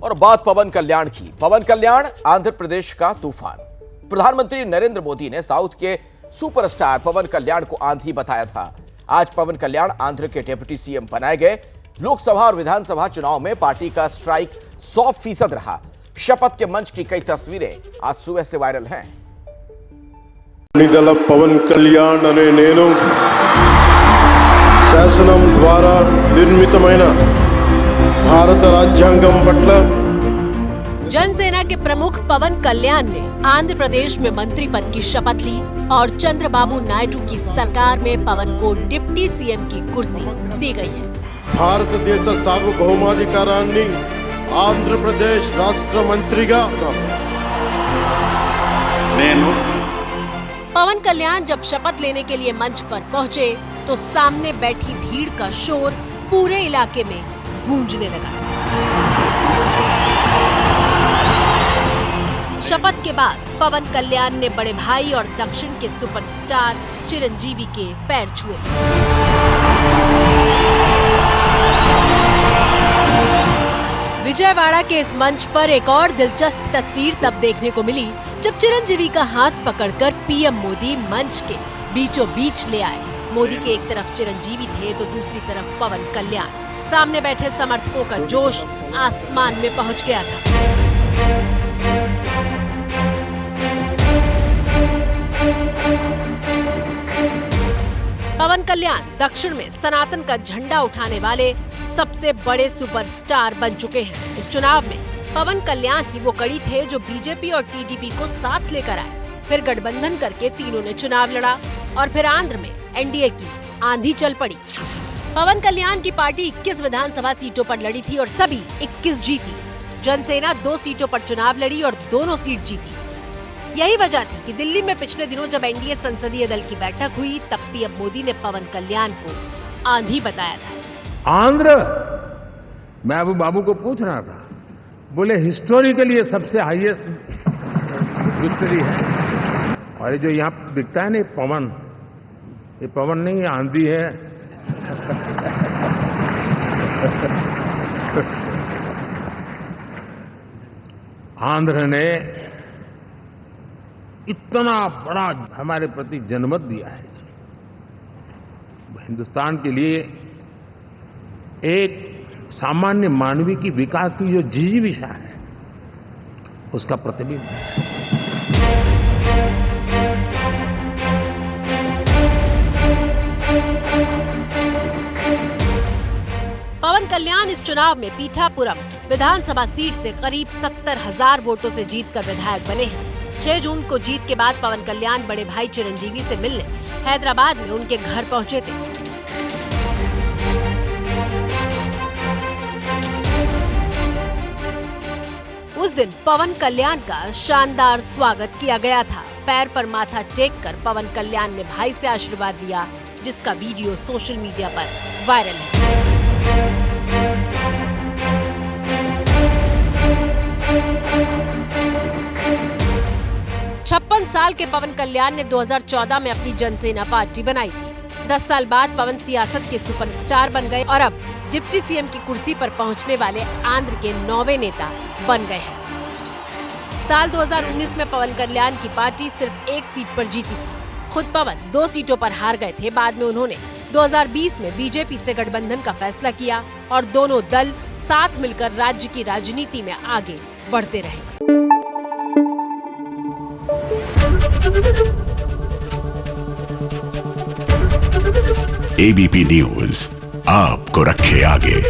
और बात पवन कल्याण की। पवन कल्याण आंध्र प्रदेश का तूफान। प्रधानमंत्री नरेंद्र मोदी ने साउथ के सुपरस्टार पवन कल्याण को आंधी बताया था। आज पवन कल्याण आंध्र के डिप्टी सीएम बनाए गए। लोकसभा और विधानसभा चुनाव में पार्टी का स्ट्राइक 100% रहा। शपथ के मंच की कई तस्वीरें आज सुबह से वायरल हैं। पवन कल्याण अने नेनु शासनम द्वारा निर्मितमैन भारत राज्यांगम पट्ल जनसेना के प्रमुख पवन कल्याण ने आंध्र प्रदेश में मंत्री पद की शपथ ली और चंद्रबाबू नायडू की सरकार में पवन को डिप्टी सीएम की कुर्सी दी गई है। भारत देश सार्वभौमाधिकाराన్ని आंध्र प्रदेश राष्ट्र मंत्रीगा नेनु। पवन कल्याण जब शपथ लेने के लिए मंच पर पहुंचे तो सामने बैठी भीड़ का शोर पूरे इलाके में गूंजने लगा। शपथ के बाद पवन कल्याण ने बड़े भाई और दक्षिण के सुपरस्टार चिरंजीवी के पैर छुए। विजयवाड़ा के इस मंच पर एक और दिलचस्प तस्वीर तब देखने को मिली जब चिरंजीवी का हाथ पकड़कर पीएम मोदी मंच के बीचों बीच ले आए। मोदी के एक तरफ चिरंजीवी थे तो दूसरी तरफ पवन कल्याण। सामने बैठे समर्थकों का जोश आसमान में पहुंच गया था। पवन कल्याण दक्षिण में सनातन का झंडा उठाने वाले सबसे बड़े सुपरस्टार बन चुके हैं। इस चुनाव में पवन कल्याण ही वो कड़ी थे जो बीजेपी और टीडीपी को साथ लेकर आए। फिर गठबंधन करके तीनों ने चुनाव लड़ा और फिर आंध्र में एनडीए की आंधी चल पड़ी। पवन कल्याण की पार्टी 21 विधानसभा सीटों पर लड़ी थी और सभी 21 जीती। जनसेना 2 सीटों पर चुनाव लड़ी और दोनों सीट जीती। यही वजह थी कि दिल्ली में पिछले दिनों जब एनडीए संसदीय दल की बैठक हुई तब पीएम मोदी ने पवन कल्याण को आंधी बताया था। आंध्र, मैं अबू बाबू को पूछ रहा था, बोले हिस्टोरिकली ये सबसे हाईएस्ट विक्ट्री है। और ये जो यहाँ दिखता है ना पवन, ये पवन नहीं आंधी है। आंध्र ने इतना बड़ा हमारे प्रति जनमत दिया है। हिंदुस्तान के लिए एक सामान्य मानवीय की विकास की जो जिजीविषा है उसका प्रतिबिंब है। पवन कल्याण इस चुनाव में पीठापुरम विधानसभा सीट से करीब 70,000 वोटों से जीतकर विधायक बने हैं। 6 जून को जीत के बाद पवन कल्याण बड़े भाई चिरंजीवी से मिलने हैदराबाद में उनके घर पहुंचे थे। उस दिन पवन कल्याण का शानदार स्वागत किया गया था। पैर पर माथा टेककर पवन कल्याण ने भाई से आशीर्वाद लिया, जिसका वीडियो सोशल मीडिया पर वायरल है। 56 साल के पवन कल्याण ने 2014 में अपनी जनसेना पार्टी बनाई थी। 10 साल बाद पवन सियासत के सुपरस्टार बन गए और अब डिप्टी सीएम की कुर्सी पर पहुंचने वाले आंध्र के 9वें नेता बन गए हैं। साल 2019 में पवन कल्याण की पार्टी सिर्फ 1 सीट पर जीती थी। खुद पवन 2 सीटों पर हार गए थे। बाद में उन्होंने 2020 में बीजेपी से गठबंधन का फैसला किया और दोनों दल साथ मिलकर राज्य की राजनीति में आगे बढ़ते रहे। एबीपी न्यूज आपको रखे आगे।